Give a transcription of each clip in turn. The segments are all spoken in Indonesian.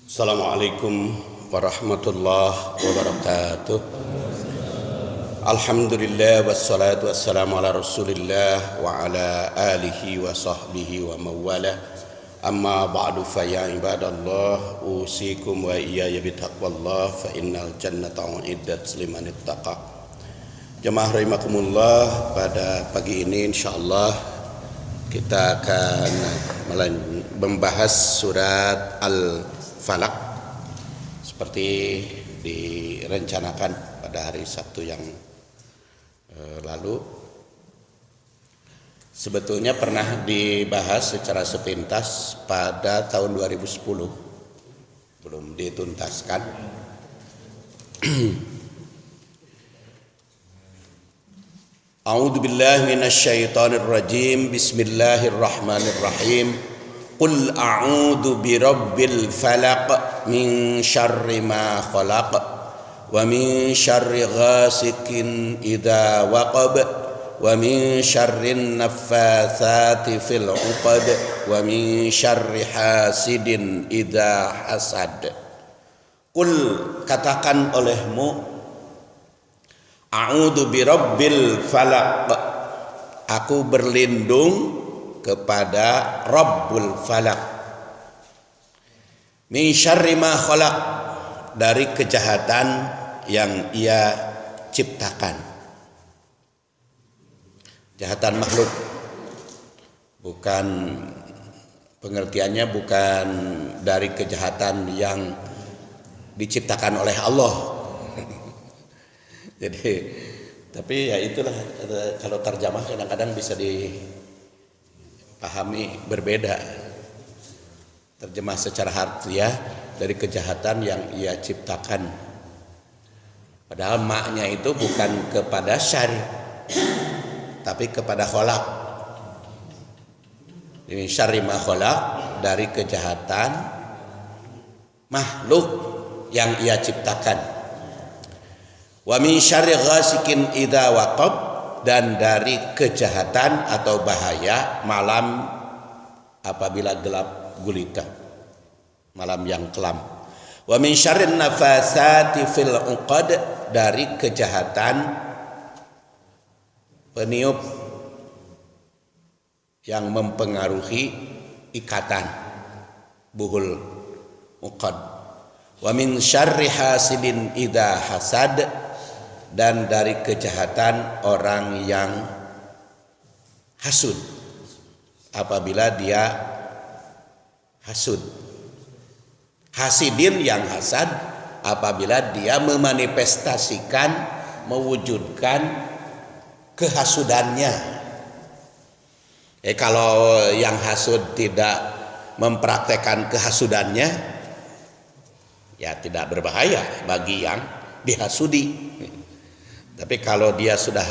Assalamualaikum warahmatullahi wabarakatuh. Alhamdulillah wassalatu wassalamu ala rasulillah wa ala alihi wa sahbihi wa mawala. Amma ba'du fa ya ibadallah usikum wa iyaya bitaqwallah fa innal jannata uiddat liman ittaqa. Jemaah rahimakumullah, pada pagi ini insyaallah kita akan membahas surat Al-Falaq seperti direncanakan pada hari Sabtu yang lalu. Sebetulnya pernah dibahas secara sepintas pada tahun 2010, belum dituntaskan. A'udzu billahi minasyaitonir rajim. Bismillahirrahmanirrahim. Qul a'udzu birabbil falaq min syarri ma khalaq wa min syarri ghasikin idza waqab wa min syarrin naffatsati fil 'uqad wa min syarri hasidin idza hasad. Qul, katakan olehmu, a'udzu birabbil falaq, aku berlindung kepada Rabbul Falaq, min syarri ma khalaq, dari kejahatan yang ia ciptakan. Kejahatan makhluk, bukan pengertiannya bukan dari kejahatan yang diciptakan oleh Allah. Jadi, tapi ya itulah, kalau terjemah kadang-kadang bisa dipahami berbeda. Terjemah secara harfiah dari kejahatan yang ia ciptakan. Padahal maknya itu bukan kepada syari, tapi kepada kholaq. Ini syarri ma kholaq, dari kejahatan makhluk yang ia ciptakan. Wa min syarri ghasikin idza waqab, dan dari kejahatan atau bahaya malam apabila gelap gulita, malam yang kelam. Wa min syarrin nafatsati fil 'uqad, dari kejahatan peniup yang mempengaruhi ikatan, buhul uqad. Wa min syarri hasidin idza hasad, dan dari kejahatan orang yang hasud apabila dia hasud. Hasidin, yang hasad, apabila dia memanifestasikan, mewujudkan kehasudannya. Kalau yang hasud tidak mempraktekkan kehasudannya, ya tidak berbahaya bagi yang dihasudi. Tapi kalau dia sudah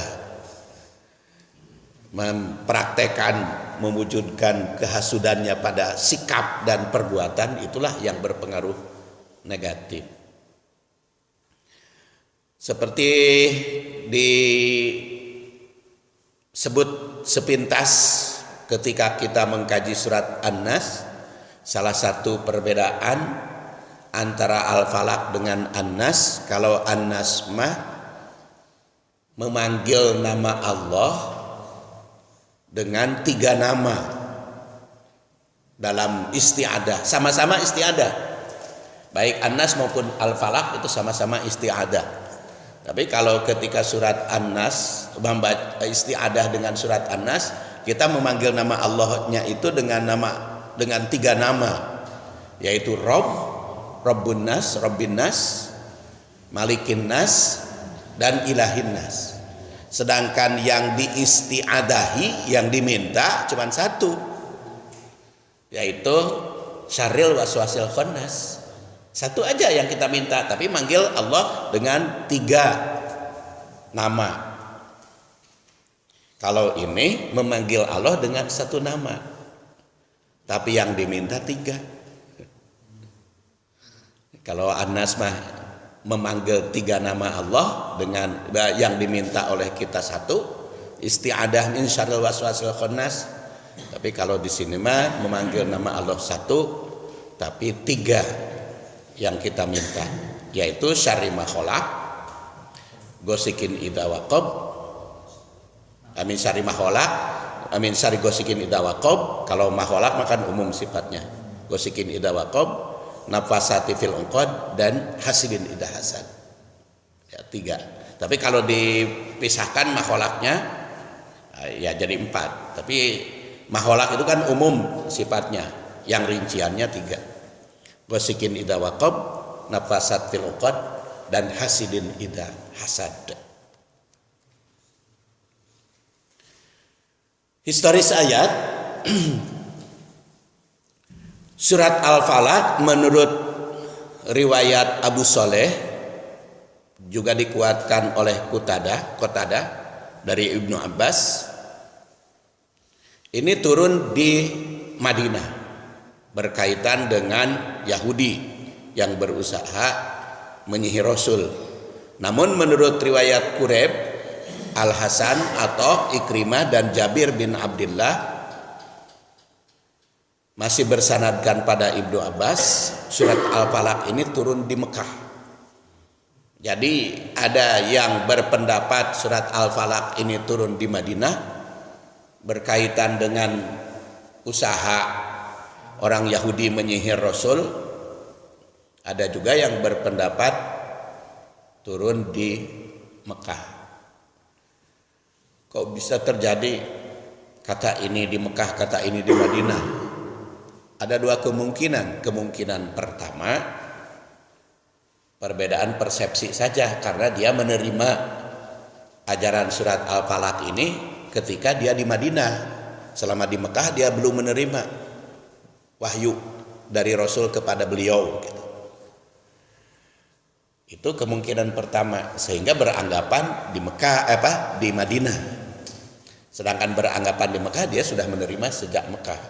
mempraktekkan, mewujudkan kehasudannya pada sikap dan perbuatan, itulah yang berpengaruh negatif. Seperti disebut sepintas ketika kita mengkaji surat An-Nas, salah satu perbedaan antara Al-Falaq dengan An-Nas, kalau An-Nas mah memanggil nama Allah dengan 3 nama dalam isti'adah, sama-sama isti'adah. Baik An-Nas maupun Al-Falaq itu sama-sama isti'adah. Tapi kalau ketika surat An-Nas membaca isti'adah dengan surat An-Nas, kita memanggil nama Allahnya itu dengan 3 nama, yaitu Rabbun Nas, Rabbin Nas, Malikin Nas, dan Ilahin Nas. Sedangkan yang diisti'adahi, yang diminta cuma 1, yaitu syarril waswasil khannas. 1 aja yang kita minta, tapi manggil Allah dengan 3 nama. Kalau ini memanggil Allah dengan 1 nama, tapi yang diminta 3. Kalau An-Nas mah memanggil 3 nama Allah dengan yang diminta oleh kita 1, isti'adah min syarril waswasil khannas. Tapi kalau di sini mah memanggil nama Allah 1, tapi 3 yang kita minta, yaitu syarri ma khalaq, gosikin idza waqab, amin syarri ma khalaq, amin syarri gosikin idza waqab. Kalau ma khalaq makan umum sifatnya, gosikin idza waqab, nafasati fil uqad, dan hasidin idza hasad. Ya, 3. Tapi kalau dipisahkan ma khalaqnya ya jadi 4. Tapi ma khalaq itu kan umum sifatnya, yang rinciannya 3. Gosikin idza waqab, nafasat fil uqad, dan hasidin idza hasad. Historis ayat surat Al-Falaq menurut riwayat Abu Sholeh juga dikuatkan oleh Qatadah dari Ibnu Abbas. Ini turun di Madinah berkaitan dengan Yahudi yang berusaha menyihir Rasul. Namun menurut riwayat Quraib, Al-Hasan atau Ikrimah dan Jabir bin Abdullah masih bersanadkan pada Ibnu Abbas, surat Al-Falaq ini turun di Mekah. Jadi ada yang berpendapat surat Al-Falaq ini turun di Madinah berkaitan dengan usaha orang Yahudi menyihir Rasul. Ada juga yang berpendapat turun di Mekah. Kok bisa terjadi kata ini di Mekah, kata ini di Madinah? Ada 2 kemungkinan. Kemungkinan pertama, perbedaan persepsi saja, karena dia menerima ajaran surat Al-Falaq ini ketika dia di Madinah. Selama di Mekah dia belum menerima wahyu dari Rasul kepada beliau gitu. Itu kemungkinan pertama, sehingga beranggapan di Mekah di Madinah. Sedangkan beranggapan di Mekah dia sudah menerima sejak Mekah.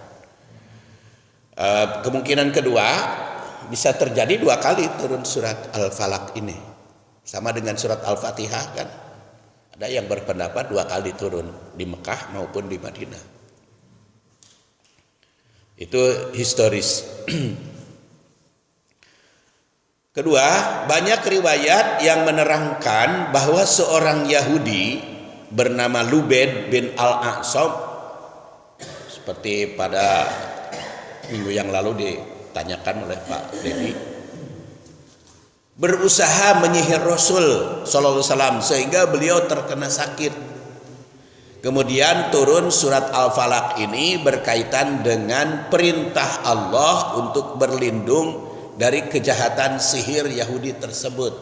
Kemungkinan kedua, bisa terjadi 2 kali turun surat Al-Falaq ini, sama dengan surat Al-Fatihah kan. Ada yang berpendapat 2 kali turun di Mekah maupun di Madinah. Itu historis. Kedua, banyak riwayat yang menerangkan bahwa seorang Yahudi bernama Lubaid bin Al-A'sam, seperti pada minggu yang lalu ditanyakan oleh Pak Dedi, berusaha menyihir Rasul sallallahu alaihi wasallam sehingga beliau terkena sakit. Kemudian turun surat Al-Falaq ini berkaitan dengan perintah Allah untuk berlindung dari kejahatan sihir Yahudi tersebut.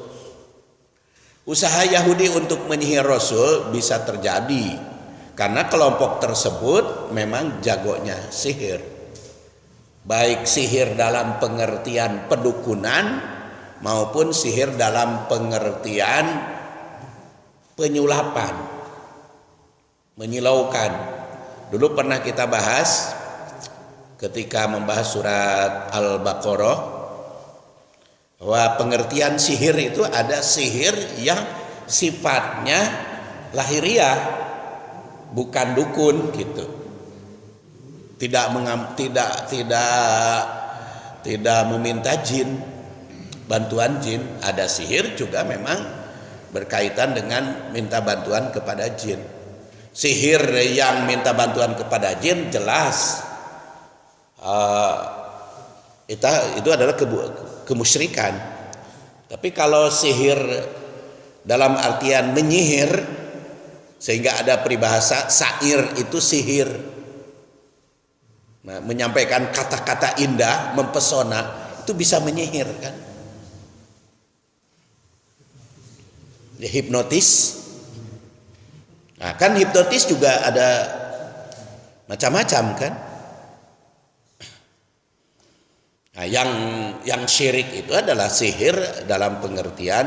Usaha Yahudi untuk menyihir Rasul bisa terjadi karena kelompok tersebut memang jagonya sihir. Baik sihir dalam pengertian pedukunan maupun sihir dalam pengertian penyulapan, menyilaukan. Dulu pernah kita bahas ketika membahas surat Al-Baqarah, bahwa pengertian sihir itu ada sihir yang sifatnya lahiriah, bukan dukun gitu. Tidak meminta jin, bantuan jin. Ada sihir juga memang berkaitan dengan minta bantuan kepada jin. Sihir yang minta bantuan kepada jin jelas itu adalah kemusyrikan. Tapi kalau sihir dalam artian menyihir, sehingga ada peribahasa syair itu sihir, nah, menyampaikan kata-kata indah, mempesona, itu bisa menyihir kan. Hipnotis, nah kan hipnotis juga ada macam-macam kan. Nah, yang syirik itu adalah sihir dalam pengertian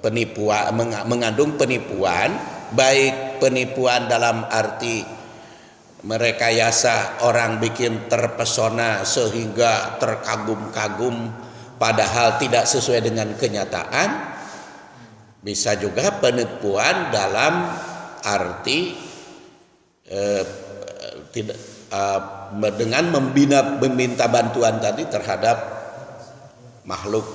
penipuan, mengandung penipuan, baik penipuan dalam arti merekayasa orang bikin terpesona sehingga terkagum-kagum padahal tidak sesuai dengan kenyataan. Bisa juga penipuan dalam arti tidak dengan meminta bantuan tadi terhadap makhluk,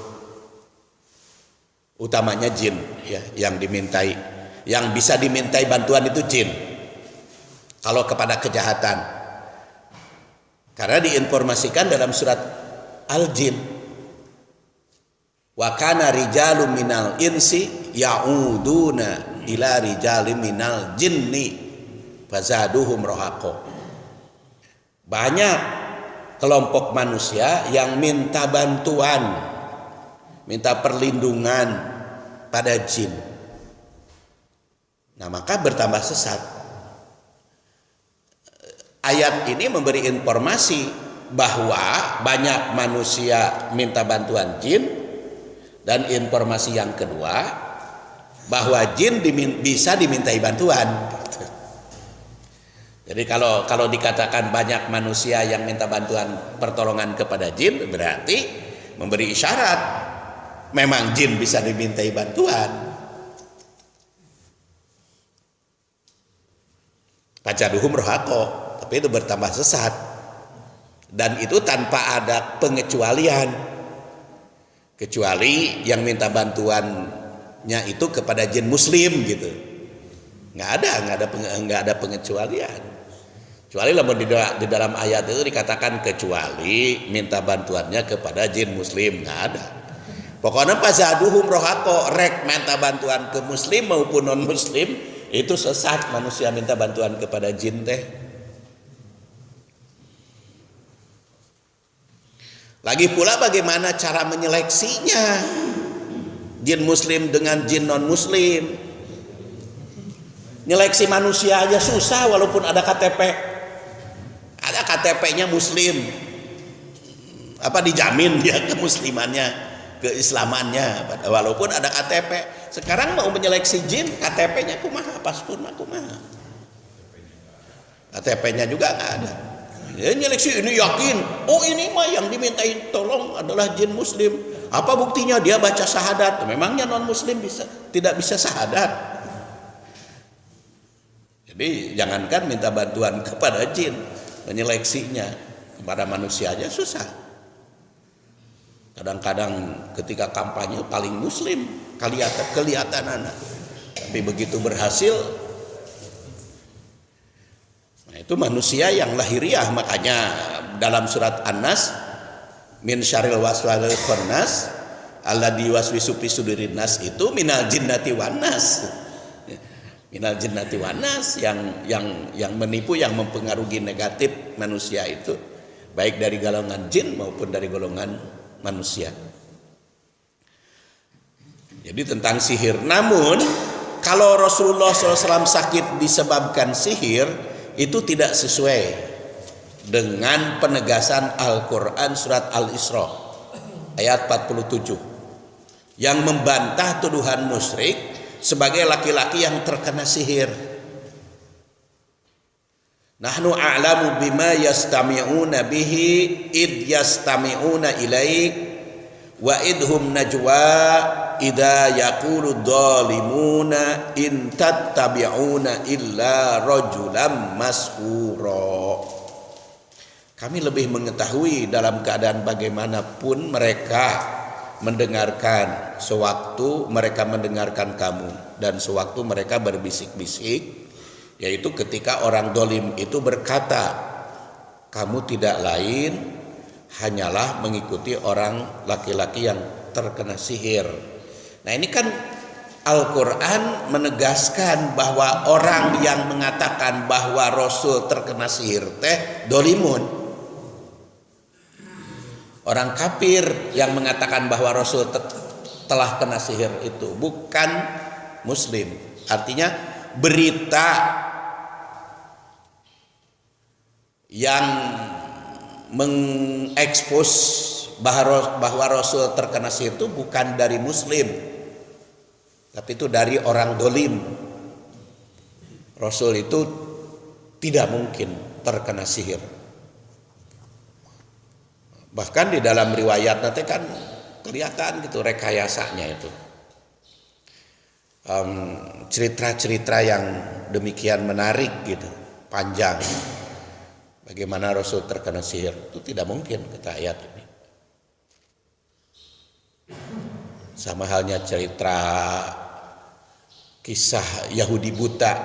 utamanya jin ya, yang bisa dimintai bantuan itu jin kalau kepada kejahatan, karena diinformasikan dalam surat Al-Jin, wa kana rijalun minal insi ya'uduna ila rijalin minal jinni fazaduhum rohaqo. Banyak kelompok manusia yang minta bantuan, minta perlindungan pada jin. Nah, maka bertambah sesat. Ayat ini memberi informasi bahwa banyak manusia minta bantuan jin, dan informasi yang kedua bahwa jin bisa dimintai bantuan. Jadi kalau dikatakan banyak manusia yang minta bantuan pertolongan kepada jin, berarti memberi isyarat memang jin bisa dimintai bantuan. Fazaduhum rohaqo, tapi itu bertambah sesat, dan itu tanpa ada pengecualian, kecuali yang minta bantuannya itu kepada jin muslim gitu. Nggak ada pengecualian. Kecuali di dalam ayat itu dikatakan kecuali minta bantuannya kepada jin muslim, nggak ada. Pokoknya fazaduhum rohaqo, rek minta bantuan ke muslim maupun non muslim itu sesat. Manusia minta bantuan kepada jin teh. Lagi pula bagaimana cara menyeleksinya jin muslim dengan jin non muslim? Nyeleksi manusia aja susah walaupun ada KTP. Ada KTP-nya muslim, apa dijamin dia kemuslimannya, keislamannya, walaupun ada KTP. Sekarang mau menyeleksi jin, KTP-nya kumaha, paspornya kumaha, KTP-nya juga nggak ada. Ya, nyeleksi ini yakin, oh ini mah yang dimintain tolong adalah jin muslim. Apa buktinya? Dia baca syahadat. Memangnya non muslim tidak bisa syahadat? Jadi jangankan minta bantuan kepada jin, menyeleksinya kepada manusia aja susah. Kadang-kadang ketika kampanye paling muslim kelihatan anak, tapi begitu berhasil, nah itu manusia yang lahiriah. Makanya dalam surat An-Nas, min syarril waswasil khannas alladzi yuwaswisu fi sudurin nas, itu minal jinnati wan nas. Minal jinnati wan nas, yang menipu, yang mempengaruhi negatif manusia itu baik dari golongan jin maupun dari golongan manusia. Jadi tentang sihir. Namun kalau Rasulullah SAW sakit disebabkan sihir, itu tidak sesuai dengan penegasan Al-Quran surat Al-Isra ayat 47 yang membantah tuduhan musyrik sebagai laki-laki yang terkena sihir. Nahnu a'lamu bima yastami'una bihi id yastami'una ilaik wa idhum najwa idza yaqulu dhalimuna in tattabi'una illa rajulam mashura. Kami lebih mengetahui dalam keadaan bagaimanapun mereka mendengarkan, sewaktu mereka mendengarkan kamu dan sewaktu mereka berbisik-bisik, yaitu ketika orang dolim itu berkata, kamu tidak lain hanyalah mengikuti orang laki-laki yang terkena sihir. Nah ini kan Al-Quran menegaskan bahwa orang yang mengatakan bahwa Rasul terkena sihir teh dolimun. Orang kafir yang mengatakan bahwa Rasul telah kena sihir itu bukan muslim. Artinya berita yang mengekspos bahwa Rasul terkena sihir itu bukan dari muslim, tapi itu dari orang dolim. Rasul itu tidak mungkin terkena sihir. Bahkan di dalam riwayat nanti kan kelihatan gitu rekayasanya itu, cerita-cerita yang demikian menarik gitu, panjang. Bagaimana Rasul terkena sihir itu tidak mungkin, kata ayat ini. Sama halnya cerita kisah Yahudi buta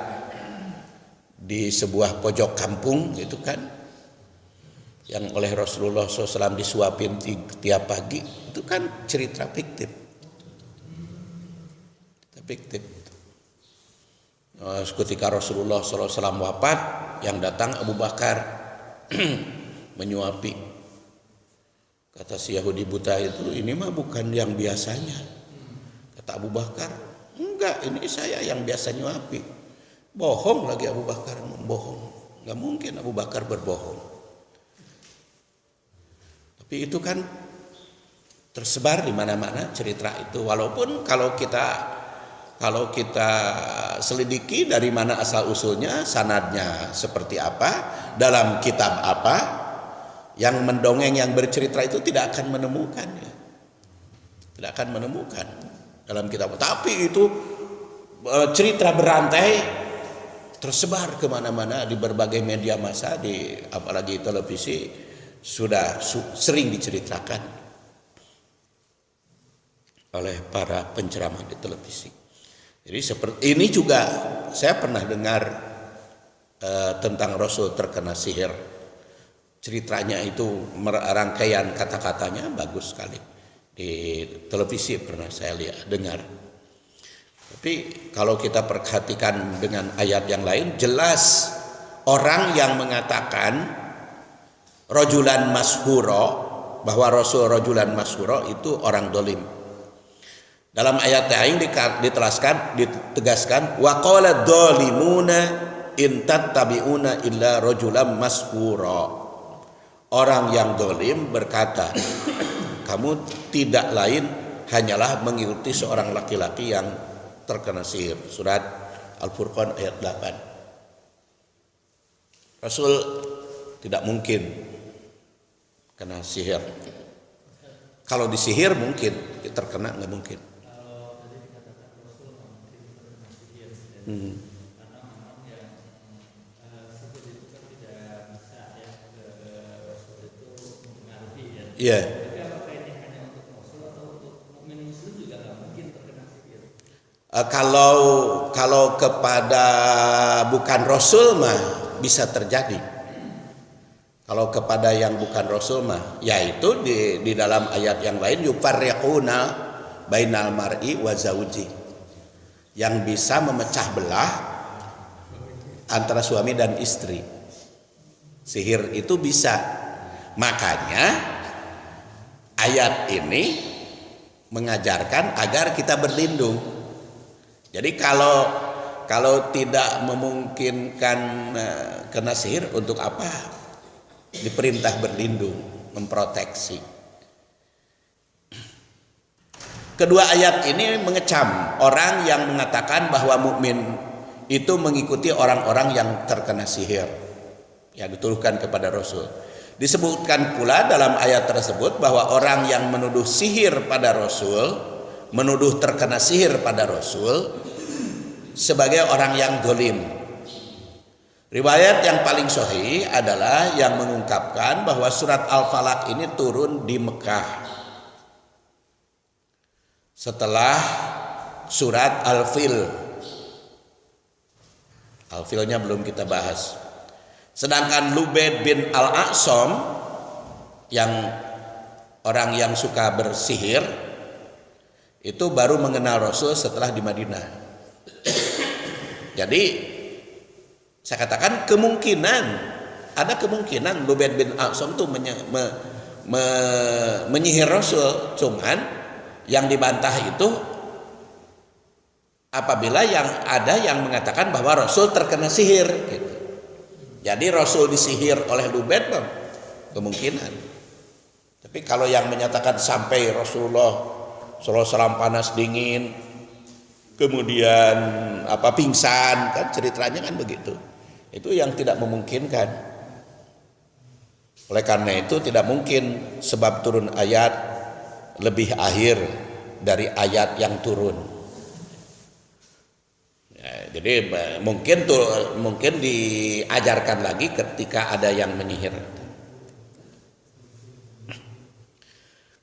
di sebuah pojok kampung itu kan, yang oleh Rasulullah SAW disuapin tiap pagi, itu kan cerita fiktif. Ketika Rasulullah SAW wafat, yang datang Abu Bakar menyuapi. Kata si Yahudi buta itu, ini mah bukan yang biasanya. Kata Abu Bakar, enggak, ini saya yang biasa nyuapi. Bohong lagi Abu Bakar, bohong. Enggak mungkin Abu Bakar berbohong. Tapi itu kan tersebar di mana-mana cerita itu. Walaupun kalau kita selidiki dari mana asal usulnya, sanadnya seperti apa, dalam kitab apa, yang mendongeng, yang bercerita itu tidak akan menemukan, ya. Tidak akan menemukan dalam kitab. Tapi itu cerita berantai tersebar kemana-mana di berbagai media massa, apalagi televisi sudah sering diceritakan oleh para penceramah di televisi. Jadi seperti ini juga saya pernah dengar tentang Rasul terkena sihir. Ceritanya itu, rangkaian kata-katanya bagus sekali. Di televisi pernah saya dengar. Tapi kalau kita perhatikan dengan ayat yang lain, jelas orang yang mengatakan rajulan mashuro, bahwa Rasul rajulan mashuro itu orang dolim. Dalam ayat lain ditegaskan wa qala dhalimuna in tattabi'una illa rajulan mashura. Orang yang dolim berkata, kamu tidak lain hanyalah mengikuti seorang laki-laki yang terkena sihir. Surat Al-Furqan ayat 8. Rasul tidak mungkin kena sihir. Kalau disihir mungkin, terkena nggak mungkin. Karena memang yang seperti itu kan tidak bisa ya Rasul itu mempengaruhi ya. Iya. Tapi apakah ini hanya untuk Rasul atau untuk mukmin muslim juga nggak mungkin terkena sihir? Kalau kepada bukan Rasul mah bisa terjadi. Kalau kepada yang bukan Rasul mah, yaitu di dalam ayat yang lain yufarriquna bainal mar'i wa zauji, yang bisa memecah belah antara suami dan istri. Sihir itu bisa. Makanya ayat ini mengajarkan agar kita berlindung. Jadi kalau tidak memungkinkan kena sihir, untuk apa diperintah berlindung, memproteksi? Kedua ayat ini mengecam orang yang mengatakan bahwa mukmin itu mengikuti orang-orang yang terkena sihir yang dituduhkan kepada Rasul. Disebutkan pula dalam ayat tersebut bahwa orang yang menuduh sihir pada Rasul, menuduh terkena sihir pada Rasul, sebagai orang yang zalim. Riwayat yang paling sahih adalah yang mengungkapkan bahwa surat Al-Falaq ini turun di Mekah setelah surat Al-Fil. Al-Filnya belum kita bahas. Sedangkan Lubaid bin Al-A'sam, yang orang yang suka bersihir, itu baru mengenal Rasul setelah di Madinah. Jadi saya katakan ada kemungkinan Lubaid bin Al-A'sam itu menyihir Rasul, cuman yang dibantah itu apabila ada yang mengatakan bahwa Rasul terkena sihir gitu. Jadi Rasul disihir oleh Lubaid, kemungkinan. Tapi kalau yang menyatakan sampai Rasulullah SAW panas dingin, kemudian pingsan, kan ceritanya kan begitu. Itu yang tidak memungkinkan. Oleh karena itu tidak mungkin sebab turun ayat lebih akhir dari ayat yang turun. Ya, jadi mungkin diajarkan lagi ketika ada yang menyihir.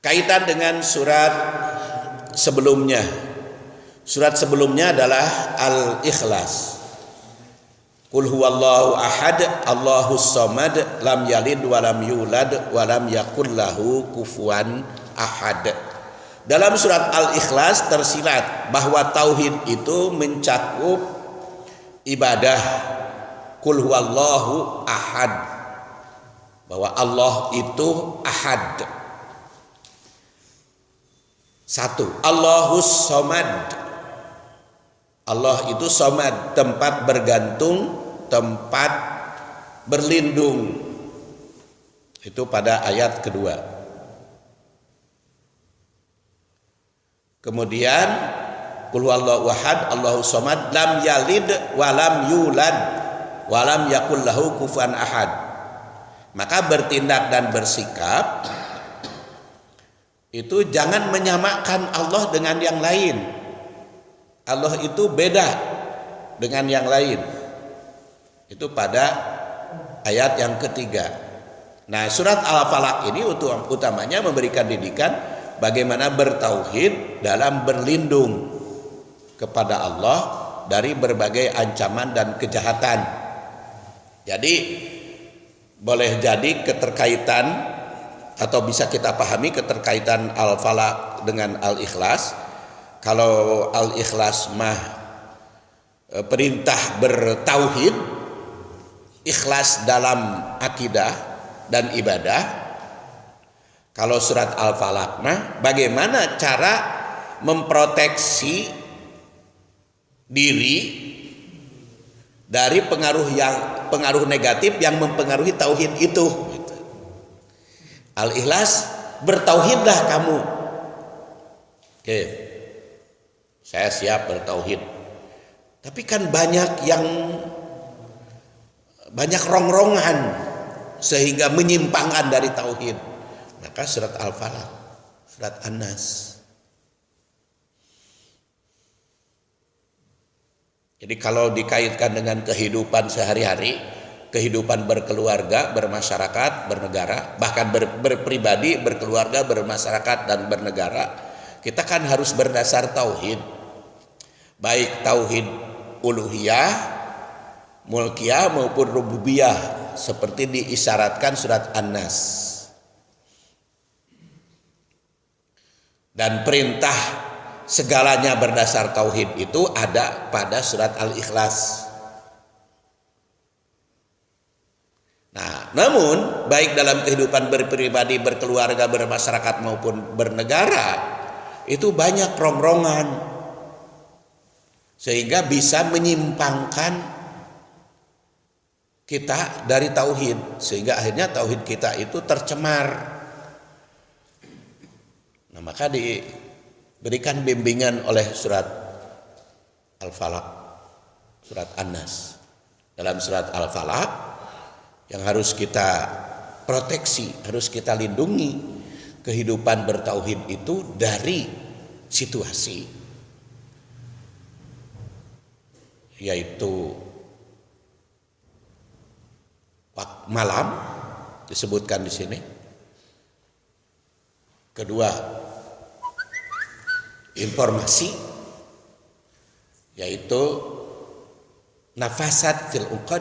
Kaitan dengan surat sebelumnya. Surat sebelumnya adalah Al-Ikhlas. Qul huwallahu ahad, Allahus samad, lam yalid wa lam yulad wa lam yakul lahu kufuwan ahad. Dalam surat Al-Ikhlas tersirat bahwa tauhid itu mencakup ibadah. Qul huwallahu ahad, bahwa Allah itu ahad, satu. Allahus samad, Allah itu samad, tempat bergantung, tempat berlindung. Itu pada ayat kedua. Kemudian qul huwallahu ahad, Allahus samad, lam yalid wa lam yulad wa lam yakul lahu kufuwan ahad. Maka bertindak dan bersikap itu jangan menyamakan Allah dengan yang lain. Allah itu beda dengan yang lain. Itu pada ayat yang ketiga. Nah, surat Al-Falaq ini utamanya memberikan didikan bagaimana bertauhid dalam berlindung kepada Allah dari berbagai ancaman dan kejahatan. Jadi boleh jadi keterkaitan atau bisa kita pahami keterkaitan Al-Falaq dengan Al-Ikhlas. Kalau Al-Ikhlas mah perintah bertauhid, ikhlas dalam akidah dan ibadah. Kalau surat Al-Falaq mah bagaimana cara memproteksi diri dari pengaruh negatif yang mempengaruhi tauhid itu. Al-Ikhlas, bertauhidlah kamu. Oke, saya siap bertauhid. Tapi kan banyak rongrongan sehingga menyimpangkan dari tauhid. Maka surat Al-Falaq, surat An-Nas. Jadi kalau dikaitkan dengan kehidupan sehari-hari, kehidupan berkeluarga, bermasyarakat, bernegara, bahkan berpribadi, berkeluarga, bermasyarakat dan bernegara, kita kan harus berdasar tauhid. Baik tauhid uluhiyah, mulkiyah maupun rububiyah seperti diisyaratkan surat An-Nas. Dan perintah segalanya berdasar tauhid itu ada pada surat Al-Ikhlas. Nah, namun baik dalam kehidupan berpribadi, berkeluarga, bermasyarakat maupun bernegara itu banyak rongrongan sehingga bisa menyimpangkan kita dari tauhid, sehingga akhirnya tauhid kita itu tercemar. Nah, maka diberikan bimbingan oleh surat Al-Falaq, surat An-Nas. Dalam surat Al-Falaq yang harus kita proteksi, harus kita lindungi kehidupan bertauhid itu dari situasi, yaitu malam disebutkan di sini. Kedua, informasi, yaitu nafasat fil uqad,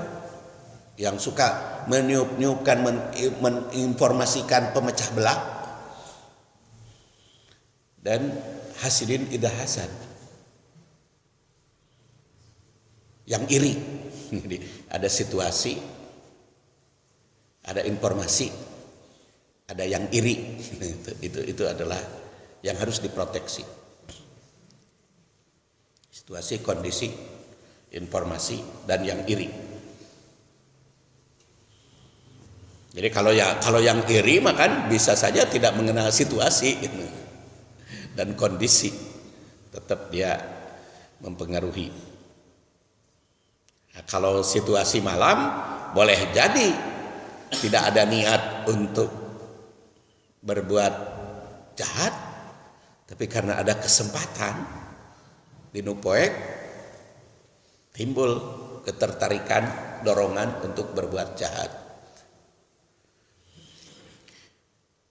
yang suka meniup-niupkan, menginformasikan pemecah belah, dan hasidin idha hasad, yang iri. Jadi ada situasi, ada informasi, ada yang iri. Itu adalah yang harus diproteksi. Situasi, kondisi, informasi, dan yang iri. Jadi kalau yang iri maka bisa saja tidak mengenal situasi dan kondisi, tetap dia mempengaruhi. Nah, kalau situasi malam boleh jadi tidak ada niat untuk berbuat jahat, tapi karena ada kesempatan di nupoek timbul ketertarikan, dorongan untuk berbuat jahat.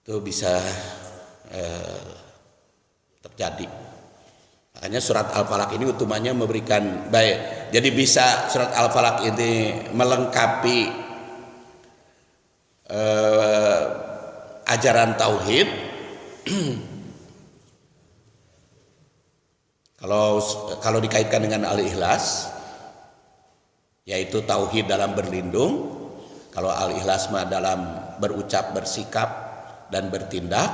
Itu bisa terjadi. Makanya surat Al-Falaq ini utamanya memberikan baik. Jadi bisa surat Al-Falaq ini melengkapi ajaran tauhid. Kalau dikaitkan dengan Al-Ikhlas, yaitu tauhid dalam berlindung. Kalau Al-Ikhlas mah dalam berucap, bersikap dan bertindak.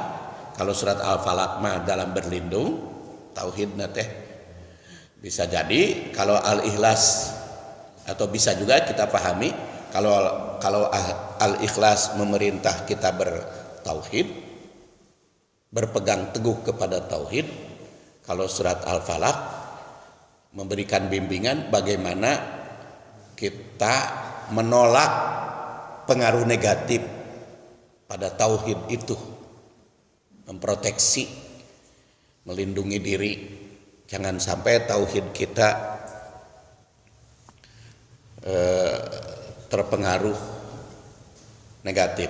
Kalau surat Al-Falaq mah dalam berlindung, tauhid teh. Bisa jadi kalau Al-Ikhlas, atau bisa juga kita pahami kalau Al-Ikhlas memerintah kita bertauhid, berpegang teguh kepada tauhid. Kalau surat Al-Falaq memberikan bimbingan bagaimana kita menolak pengaruh negatif pada tauhid itu, memproteksi, melindungi diri, jangan sampai tauhid kita terpengaruh negatif.